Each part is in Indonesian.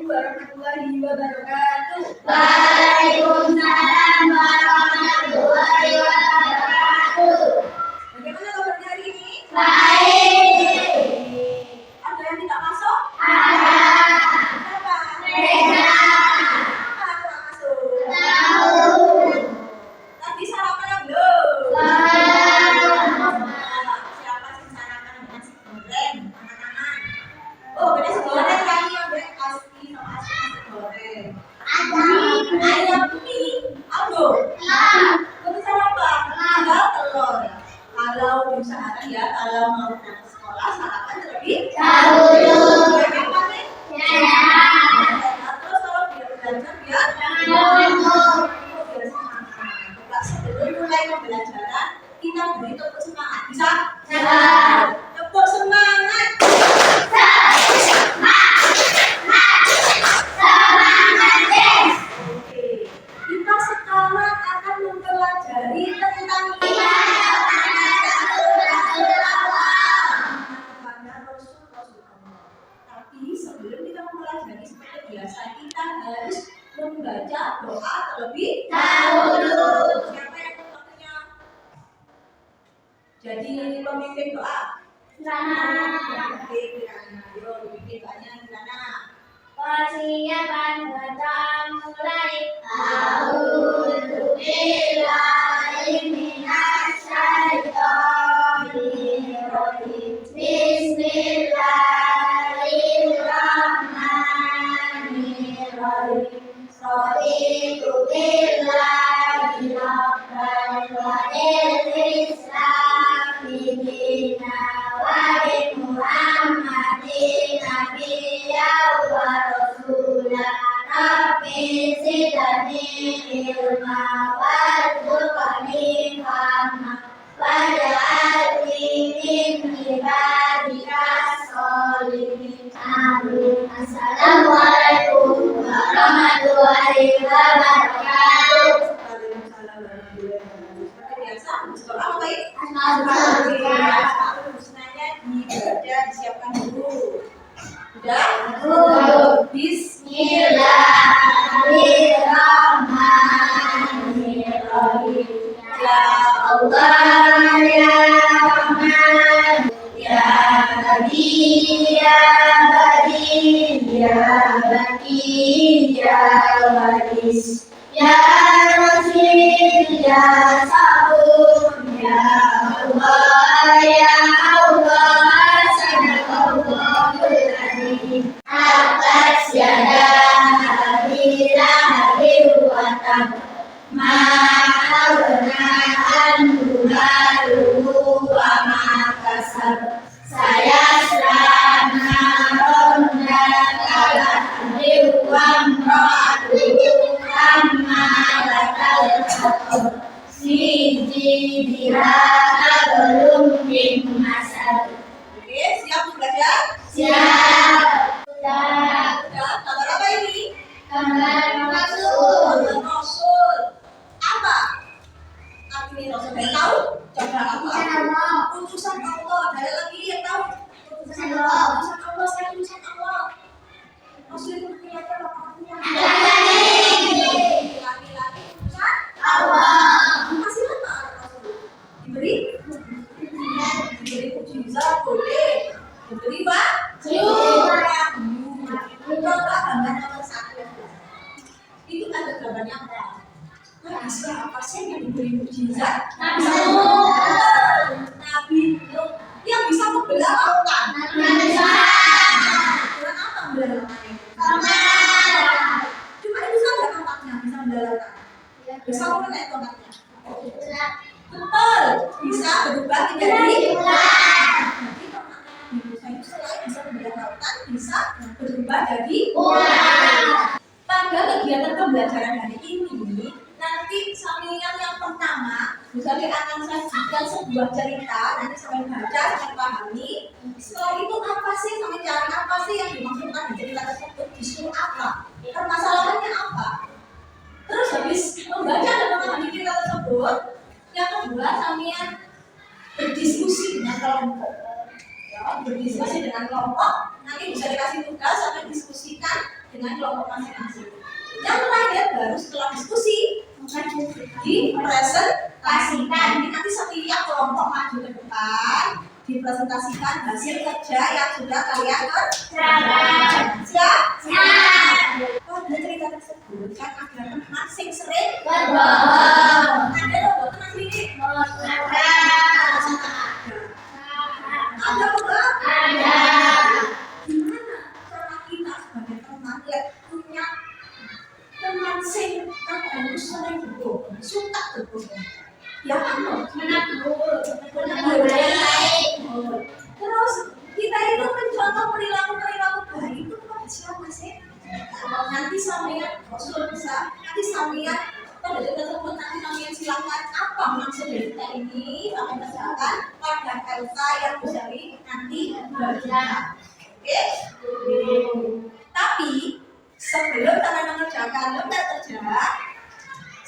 warahmatullahi wabarakatuh. Waalaikumsalam warahmatullahi wabarakatuh. Bagaimana kabarnya hari ini? Baik. Ada yang tidak masuk? Ada. Siapa? Reza. Kenapa tidak masuk? Tahu. Tadi sarapan belum? Belum. Siapa sih sarapan nasi goreng? Anak-anak. Oh, beda nasi goreng kali ya, beda pasti sama nasi goreng. Ayam mie. Aduh. Untuk sarapan? Ada telur. Kalau diusahakan ya, kalau mau berangkat sekolah sarapan terlebih Dahulu. apa sih? Ya. Terus kalau dia belajar biar sebelum mulai pembelajaran kita beri tepuk semangat. Bisa? Tepuk semangat. Oke. Kita sekarang akan mempelajari tentang kepada Rasul Allah. Tapi sebelum kita mempelajari seperti biasa, kita harus membaca doa terlebih Dahulu. Siapa yang waktunya jadi pemimpin doa? Oke, Kirana. Ayo, pemimpin doanya Kirana. Persiapan baca mulai. A'udzu billahi minasy syaithanir rajim. Bismillahirrahmanirrahim. Raditu billahi rabban wa bil islami dinan wa bi Muhammadin nabiyyan wa rasulan. Rabbi zidni ilma warzuqni fahma waj'alni min ibadikas sholihin. Amin. Assalamualaikum warahmatullahi wabarakatuh. Waalaikumsalam warahmatullahi wabarakatuh. Seperti biasa, sekolah apa baik? Sebenarnya dibaca, disiapkan dulu. Sudah? Bismillahirrahmanirrahim. Ya Allah ya Rahman ya Badi ya Badi ya Badi ya Wadis ya Rasul ya Sabur ya Allah ya Allah sadaqallahul azim. Atas yada habila habil watab ma'abrna anhu maluhu wa ma'kasab. Saya serana ronda kalah riwam ro'atuhu amma lakal khabar. Siji diraka belum bin masad. Oke, siap belajar? Siap. Sudah, kabar apa ini? Gambar Rasul. Kabar Rasul. Apa? Artinya Rasul yang tahu? Coba apa? Utusan Allah. Ada lagi yang tahu? Utusan Allah. Utusan Allah, saya utusan Allah. Rasul itu punya apa? Laki-laki utusan Allah. Masih apa Rasul? Diberi mukjizat boleh. Diberi wahyu. Coba gambar nomor 1. Itu ada gambarnya apa? Siapa sih yang diberi mukjizat? Nabi Nuh yang bisa membelah lautan. Dengan apa membelah lautan? Cuma itu saja tampaknya bisa membelah lautan. Bisa menaik tongkatnya. Betul, bisa berubah menjadi ular. Jadi tongkatnya Nabi Musa itu selain bisa membelah lautan, bisa berubah jadi ular. Pada kegiatan pembelajaran hari ini, nanti sampingan yang pertama, misalnya akan sajikan sebuah cerita, nanti sampai baca, sampai pahami. Setelah itu apa sih, sampai cari apa sih yang dimaksudkan di cerita tersebut, disuruh apa, permasalahannya apa. Terus habis membaca dan memahami cerita tersebut, yang kedua sampean berdiskusi dengan kelompok. Ya, berdiskusi dengan kelompok, nanti bisa dikasih tugas sampai diskusikan dengan kelompok masing-masing. Yang terakhir baru setelah diskusi dipresentasikan. Jadi nanti setiap kelompok maju ke depan, dipresentasikan hasil kerja yang sudah kalian kerjakan. Siap? Pada cerita tersebut kan ada teman sing sering berbohong. ada loh teman sini. Ada loh. Ada. Gimana cara kita sebagai teman yang punya teman sing kadang sering berbohong, suka berbohong? Ya kan loh, Menegur. terus kita itu mencontoh perilaku baik itu kepada siapa sih? Nanti sampean Rasul bisa, nanti sampean pada tersebut nanti sampean silakan apa maksud dari kita ini sampai kerjakan pada LK yang bisa nanti berjalan. Oke? Tapi sebelum kalian mengerjakan lembar kerja,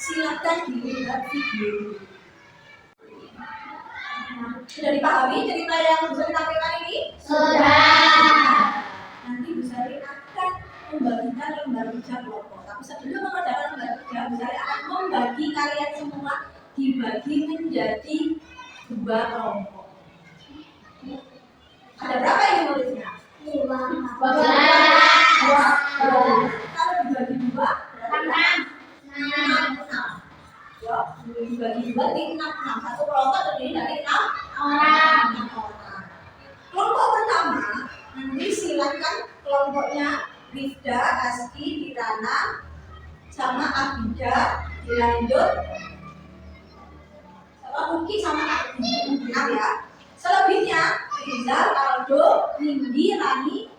silakan dilihat video. Sudah dipahami cerita yang bisa ditampilkan ini? Sudah. Nanti Bu Sari akan membagikan lembar kerja kelompok. Tapi sebelum mengerjakan lembar kerja, Bu Sari akan membagi kalian semua dibagi menjadi 2 kelompok. Ada berapa ini muridnya? 5. Kalau dibagi 2, berarti 6. ya, dibagi 2 di 6. Satu kelompok terdiri dari 6 Orang. orang. Kelompok pertama, nanti silakan kelompoknya Rifda, Aski, Dirana, sama Abida, dilanjut sama Uki sama Abdi. Benar ya? Selebihnya Rizal, Aldo, Nindi, Rani,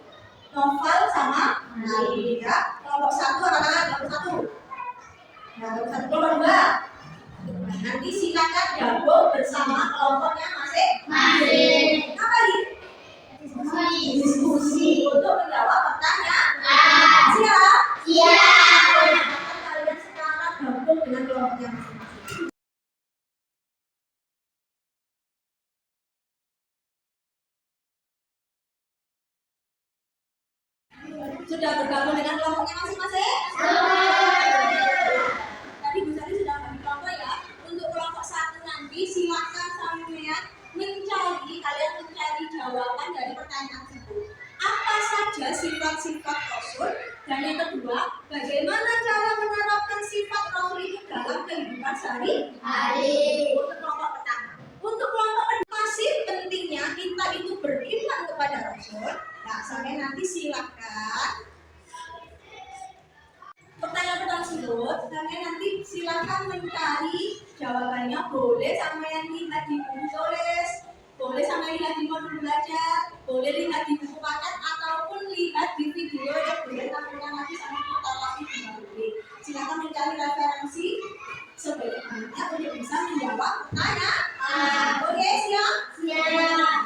Noval sama Nali ya. Kelompok 1 anak-anak kelompok 1. Nah, kelompok 2. Nanti silakan gabung bersama kelompoknya masing-masing. Apa ini? Diskusi untuk menjawab pertanyaan. Siap? Siap. Kalian sekarang gabung dengan kelompoknya masing-masing. Sudah bergabung dengan kelompoknya masing-masing? Tadi Bu Sari sudah bagi kelompok ya. Untuk kelompok 1 nanti silakan sampean kalian mencari jawaban dari pertanyaan tersebut. Apa saja sifat-sifat Rasul? Dan yang kedua, bagaimana cara menerapkan sifat Rasul itu dalam kehidupan sehari-hari? Untuk kelompok pertama. Untuk kelompok kedua, masih pentingnya kita itu beriman kepada Rasul. Nah, sampai nanti silakan pertanyaan tersebut, sampai nanti silakan mencari jawabannya. Boleh sampai lihat di buku tulis, boleh sampai lihat di modul belajar, boleh lihat di buku paket ataupun lihat di video yang boleh tampilkan nanti sampai putar lagi juga boleh. Silakan mencari referensi sebaik-baiknya untuk bisa menjawab pertanyaan. Oke, siap? Siap.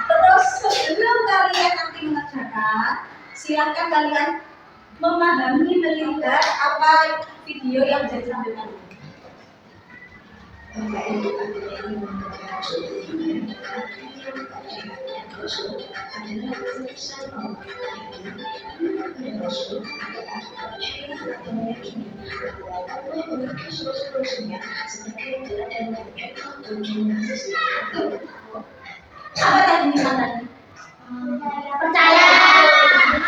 Terus sebelum kalian nanti mengerjakan, silakan kalian memahami melihat apa video yang saya tampilkan. Apa tadi misalnya? Percaya.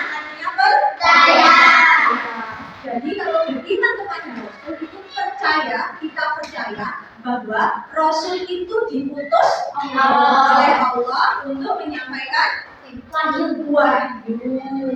Artinya percaya. Jadi kalau beriman kepada Rasul itu percaya, kita percaya bahwa Rasul itu diutus oleh Allah untuk menyampaikan wahyu.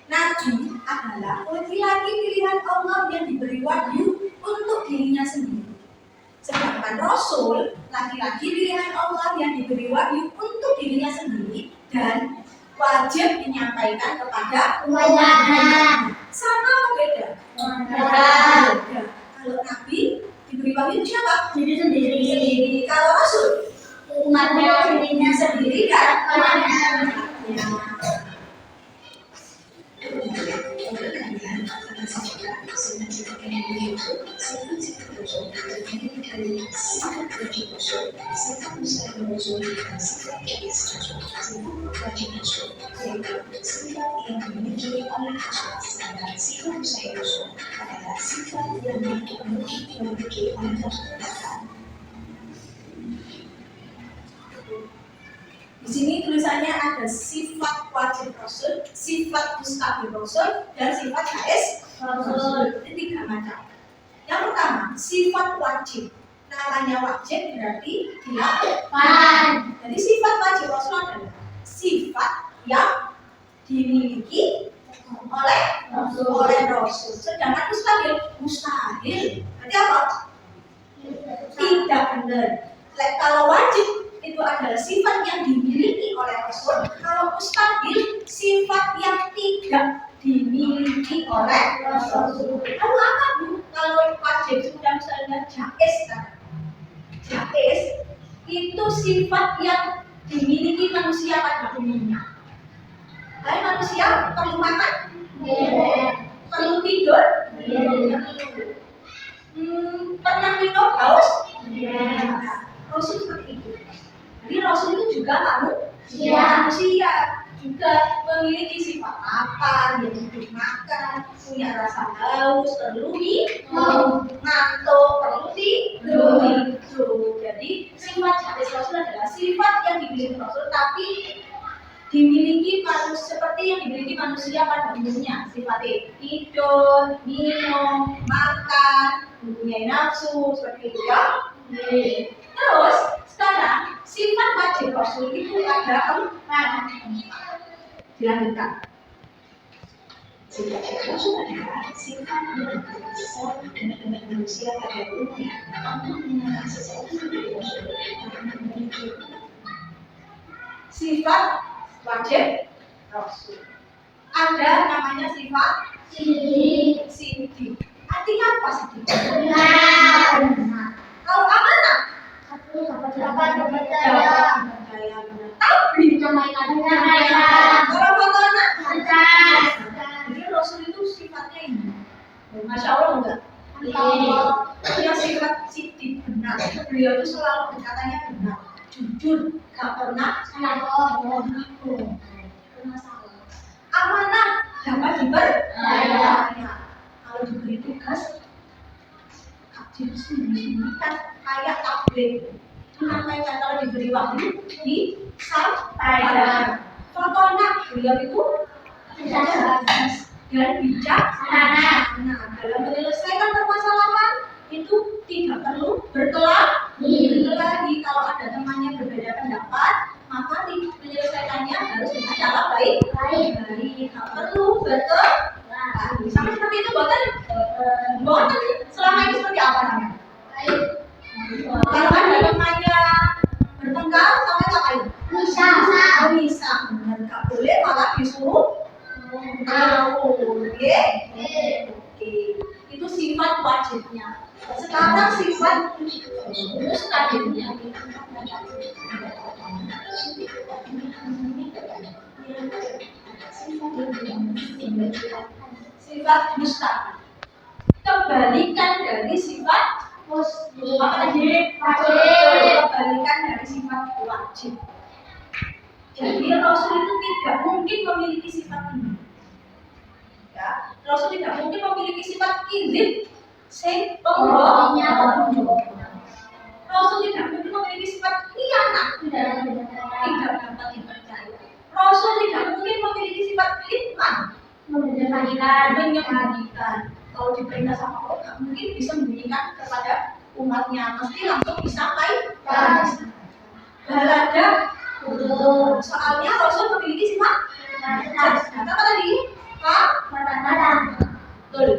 Nabi adalah laki-laki pilihan Allah yang diberi wahyu untuk dirinya sendiri. Sedangkan Rasul, laki-laki pilihan Allah yang diberi wahyu untuk dirinya sendiri dan wajib menyampaikan kepada Umatnya. sama atau beda? Beda. Kalau Nabi diberi wahyu siapa? Diri sendiri. Kalau Rasul Umatnya. dirinya sendiri kan? Umatnya. Di sini tulisannya ada sifat wajib Rasul, sifat mustahil Rasul, dan sifat jaiz Rasul. Ini 3 macam. Yang pertama, sifat wajib. Namanya wajib berarti dilakukan. Jadi sifat wajib Rasul adalah sifat yang dimiliki oleh Rasul. Sedangkan mustahil. Berarti apa? Tidak benar. Kalau wajib itu adalah sifat yang dimiliki oleh Rasul. Kalau mustahil sifat yang tidak dimiliki oleh Rasul. Lalu apa Bu? Kalau wajib sudah misalnya jaiz kan? Jaiz itu sifat yang dimiliki manusia pada umumnya. Hai manusia perlu makan? Perlu tidur? Pernah minum haus? Rasul seperti itu. Jadi Rasul itu juga manusia juga memiliki sifat lapar, dia butuh makan, punya rasa haus, perlu ngantuk, perlu tidur. Jadi sifat jaiz Rasul adalah sifat yang dimiliki Rasul tapi dimiliki manusia seperti yang dimiliki manusia pada umumnya. Sifatnya tidur, minum, makan, mempunyai nafsu seperti itu ya. Terus sekarang sifat wajib Rasul itu ada 4. Dilanjutkan. Sifat Rasul adalah sifat yang sama dengan manusia pada umumnya. Untuk mengenal sesuatu dari Rasul akan memiliki sifat wajib Rasul. Ada namanya sifat sidik. Artinya apa sidik? Benar. Kalau amanah? Dapat dipercaya. Tapi kalau amanah? Jadi Rasul itu sifatnya ini. Masya Allah enggak? Dia sifat sidik benar. Beliau itu selalu berkatanya benar, jujur, gak pernah salah. Amanah dapat dipercaya. Kalau diberi tugas gak disembunyikan kayak tablet. Itu namanya kalau diberi waktu disampaikan. Contohnya beliau itu dan bijaksana. Dalam menyelesaikan permasalahan itu tidak perlu berkelahi. Kalau ada temannya berbeda pendapat, maka menyelesaikannya harus dengan cara baik. Tidak perlu berkelahi. Sama seperti itu buatan selama ini seperti apa namanya? Kalau ada temannya bertengkar, sama ngapain? Bisa. Nggak boleh malah disuruh. Oke. Itu sifat wajibnya. Sekarang sifat mustahilnya. Sifat mustahil. Kebalikan dari sifat apa tadi? Kebalikan dari sifat wajib. Jadi Rasul itu tidak mungkin memiliki sifat ini. Ya, Rasul tidak mungkin memiliki sifat izin, pembohong. Rasul tidak mungkin memiliki sifat khianat, tidak dapat dipercaya. Rasul tidak mungkin memiliki sifat kitman, menyembunyikan. Kalau diperintah sama Allah, tidak mungkin bisa membunyikan kepada umatnya, mesti langsung disampaikan. Balada. Soalnya Rasul memiliki sifat apa tadi? Betul.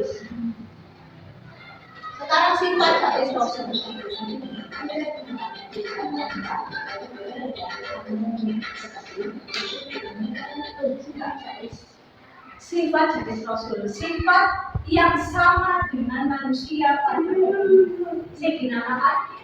Sekarang sifat jaiz Rasul. Sifat jaiz Rasul, sifat yang sama dengan manusia pada umumnya. Saya dinamakan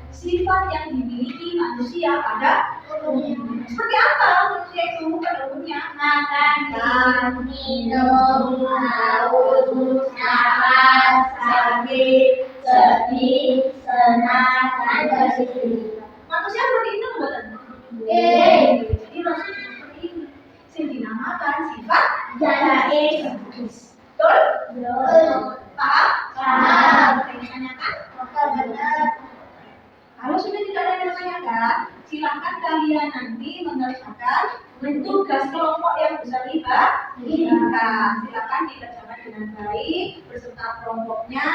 sifat yang dimiliki manusia pada Seperti apa manusia itu pada umumnya? Makan, minum, haus, nafas, sakit, sedih, senang, dan bersedih. Manusia seperti itu bukan? Jadi manusia seperti ini. Yang dinamakan sifat Jalain. betul? Paham? Paham. Ada yang ditanyakan? Benar. Kalau sudah tidak ada yang ditanyakan, silakan kalian nanti mengerjakan tugas kelompok yang bisa lihat. Silakan dikerjakan dengan baik beserta kelompoknya.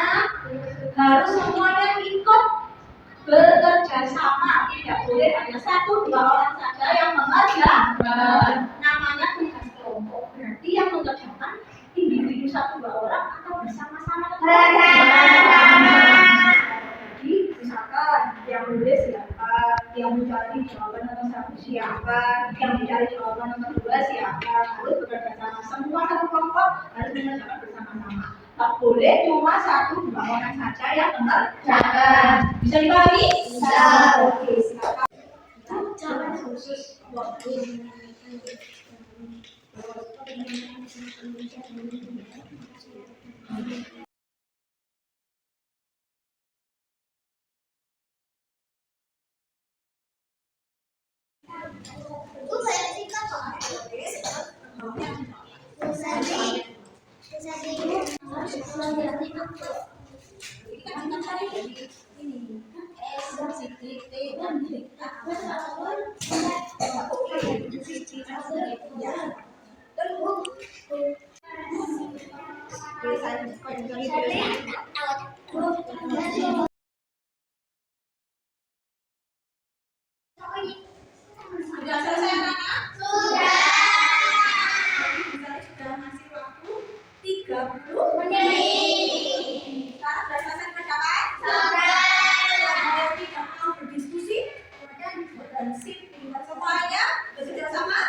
Harus semuanya ikut bekerja sama, tidak boleh hanya 1-2 orang saja yang mengerjakan. Namanya tugas kelompok. Berarti yang mengerjakan individu 1-2 orang atau bersama-sama. Jadi misalkan yang menulis siapa, yang mencari jawaban nomor 1 siapa, yang mencari jawaban nomor 2 siapa, harus bekerja sama. Semua satu kelompok harus mengerjakan bersama-sama. Tak boleh cuma 1-2 orang saja yang mengerjakan. Bisa dibagi? Bisa. Oke, silakan. Jangan khusus waktu. Sudah selesai anak-anak? Sudah. Jadi sudah ngasih waktu 30 Menit. Sekarang sudah selesai percakapan? Sudah. Berarti kamu mau berdiskusi? Dan sip tinggal semuanya bekerja sama?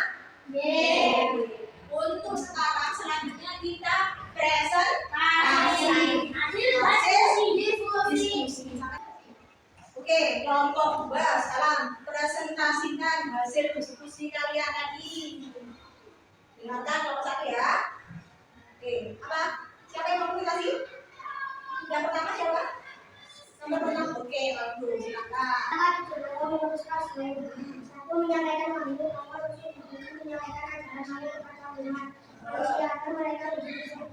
Untuk sekarang selanjutnya kita presentasi. Diskusi. Oke, kelompok 2 sekarang presentasikan hasil diskusi kalian tadi. Ingatkan kelompok 1 ya. Oke, apa? Siapa yang mau presentasi? Yang pertama siapa? Nomor pertama. Oke, bagus. Silakan. Satu, menyampaikan maksud nomor menyampaikan ajaran kami kepada umat. Silakan mereka berdiskusi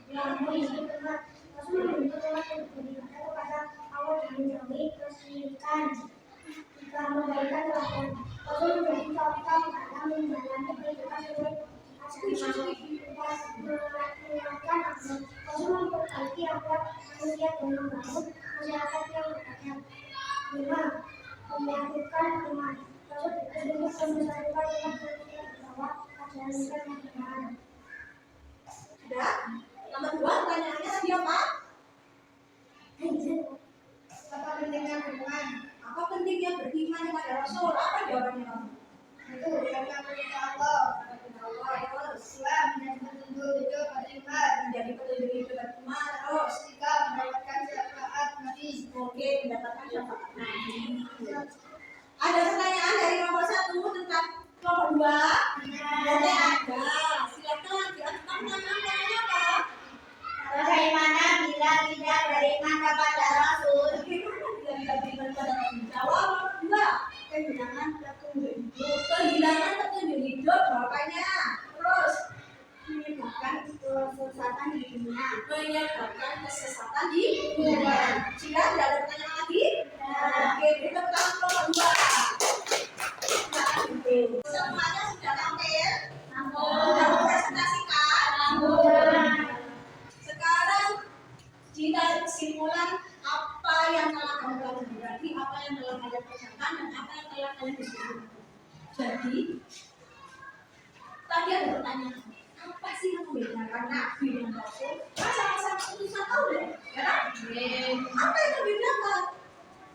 dengan isi umat. Rasul membentuk umat untuk beribadah kepada Allah dan menjauhi kesyirikan. Jika memberikan teladan, Rasul menjadi contoh kepada menjalani kehidupan sesuai mengingatkan agar Rasul memperbaiki agar manusia dan membangun masyarakat yang beradab. 5. Menyatukan umat. Rasul juga membesarkan umat manusia di bawah ajaran Islam yang benar. Sudah? Nomor 2 pertanyaannya tadi apa? Apa pentingnya beriman? Apa pentingnya beriman kepada Rasul? Apa jawabannya kamu? Itu karena perintah Allah. Terus Dua, menjadi petunjuk hidup beriman. menjadi petunjuk hidup beriman. Terus Tiga, mendapatkan syafaat Nabi. oke, mendapatkan syafaat Nabi. Ada pertanyaan dari nomor 1 tentang nomor 2? Boleh ada. Silakan diajukan pertanyaannya apa? Bagaimana bila tidak beriman kepada Rasul? Bagaimana bila tidak beriman kepada Rasul? Jawab nomor 2. Kehilangan petunjuk hidup, Kehilangan petunjuk hidup jawabannya. Terus menyebabkan kesesatan di dunia. menyebabkan kesesatan di dunia. Jika tidak ada pertanyaan lagi, oke, kita pertama nomor 2. Semuanya sudah tampil? Sudah mempresentasikan? Sekarang ditarik kesimpulan apa yang telah kamu pelajari, berarti apa yang telah kalian kerjakan dan apa yang telah kalian diskusikan. Jadi tadi ada pertanyaan, apa sih yang membedakan Nabi dan Rasul? Kan sama-sama utusan Allah, ya kan? Apa yang membedakan?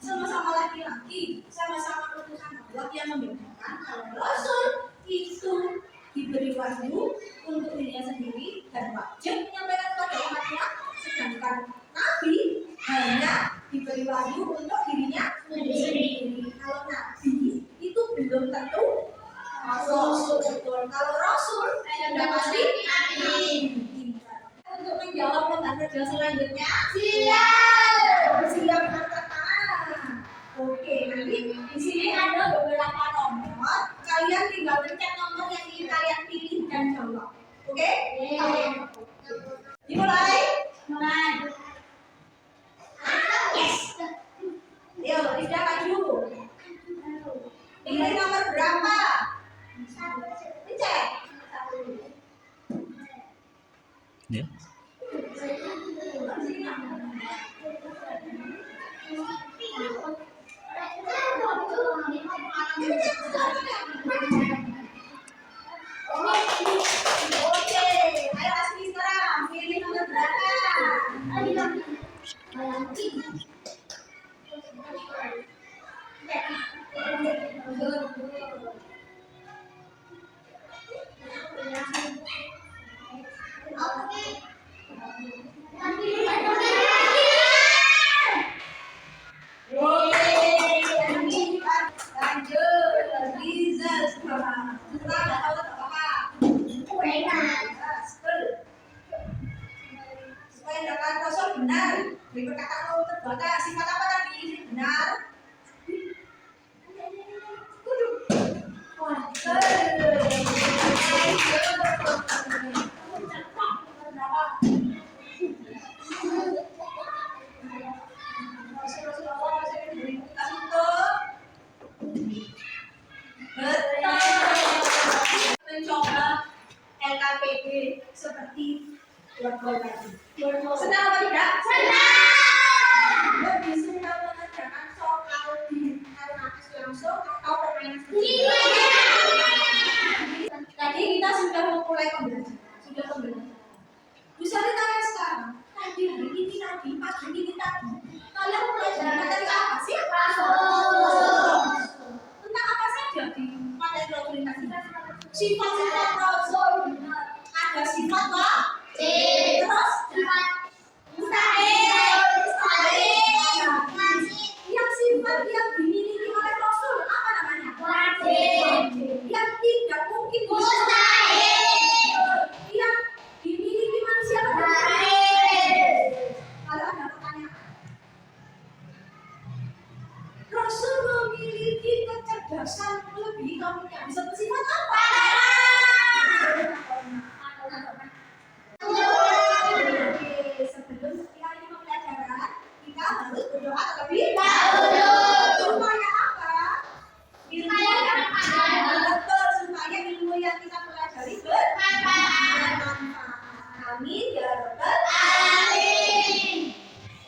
Sama-sama laki-laki, sama-sama utusan Allah. Yang membedakan kalau Rasul itu diberi wahyu untuk dirinya sendiri dan wajib menyampaikan kepada umatnya, sedangkan Nabi hanya diberi wahyu untuk dirinya sendiri. Kalau Nabi itu belum tentu Rasul. Betul. Kalau Rasul sudah pasti amin. Untuk menjawab lembar kerja selanjutnya, siap. Siap angkat tangan. Oke, nanti di sini ada beberapa nomor. Kalian tinggal pencet nomor yang ingin kalian pilih dan jawab. Oke? Dimulai. Yes. Yo, Rizda maju. Pilih nomor berapa? Cek. Ya. Oke, ayo Asmi sekarang pilih nomor berapa? Lanjut, Riza sekarang. Setelah nggak tahu apa supaya dapat Rasul benar. Beri perkataan mau terbatas. Sifat apa tadi? Benar. Mencoba LKPD seperti buat tadi. Senang apa tidak? Senang. Lebih suka mengerjakan soal di LKS langsung atau permainan sendiri? Tadi kita sudah memulai pembelajaran. Bisa ditanya sekarang. Tadi hari ini tadi, pagi ini tadi. Kalian belajar materi apa sih? Tentang apa saja di materi Rasul tadi? Sifat-sifat Rasul. Ada sifat terus sifat yang sifat yang dimiliki oleh Rasul apa namanya? Yang tidak mungkin yang dimiliki manusia kalau ada pertanyaan, Rasul memiliki kecerdasan lebih, kamu bisa bersifat apa? Sebelum sekali pembelajaran, kita harus berdoa terlebih dahulu. Supaya apa? Betul, supaya ilmu yang kita pelajari bermanfaat. Amin ya rabbal alamin.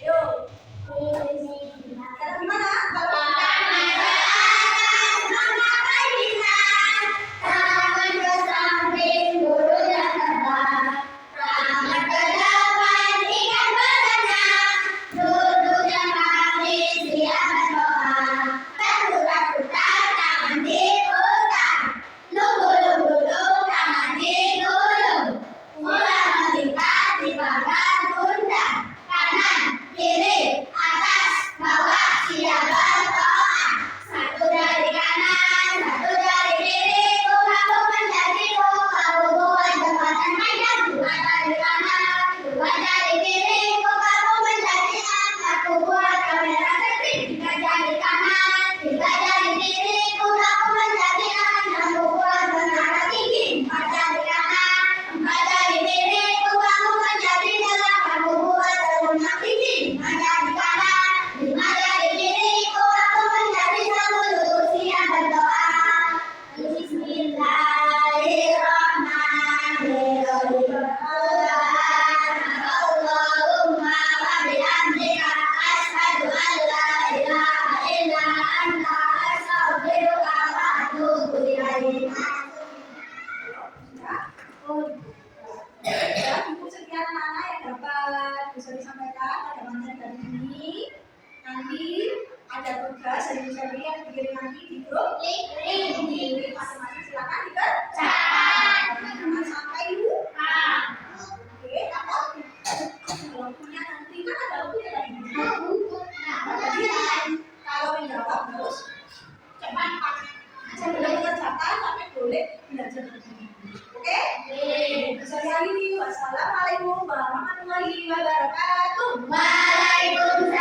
Yuk. Sekarang gimana? Kalau bisa disampaikan pada materi dari ini. Nanti ada tugas dari yang dikirim nanti di grup link masing-masing, silakan dikerjakan. Jangan sampai lupa. Oke, apa? Kalau punya nanti kan ada waktunya tadi. Jadi kalau menjawab terus cepat pak. kesempatan sampai boleh belajar begini. Oke? Sekali lagi, wassalamualaikum warahmatullahi wabarakatuh. Waalaikumsalam.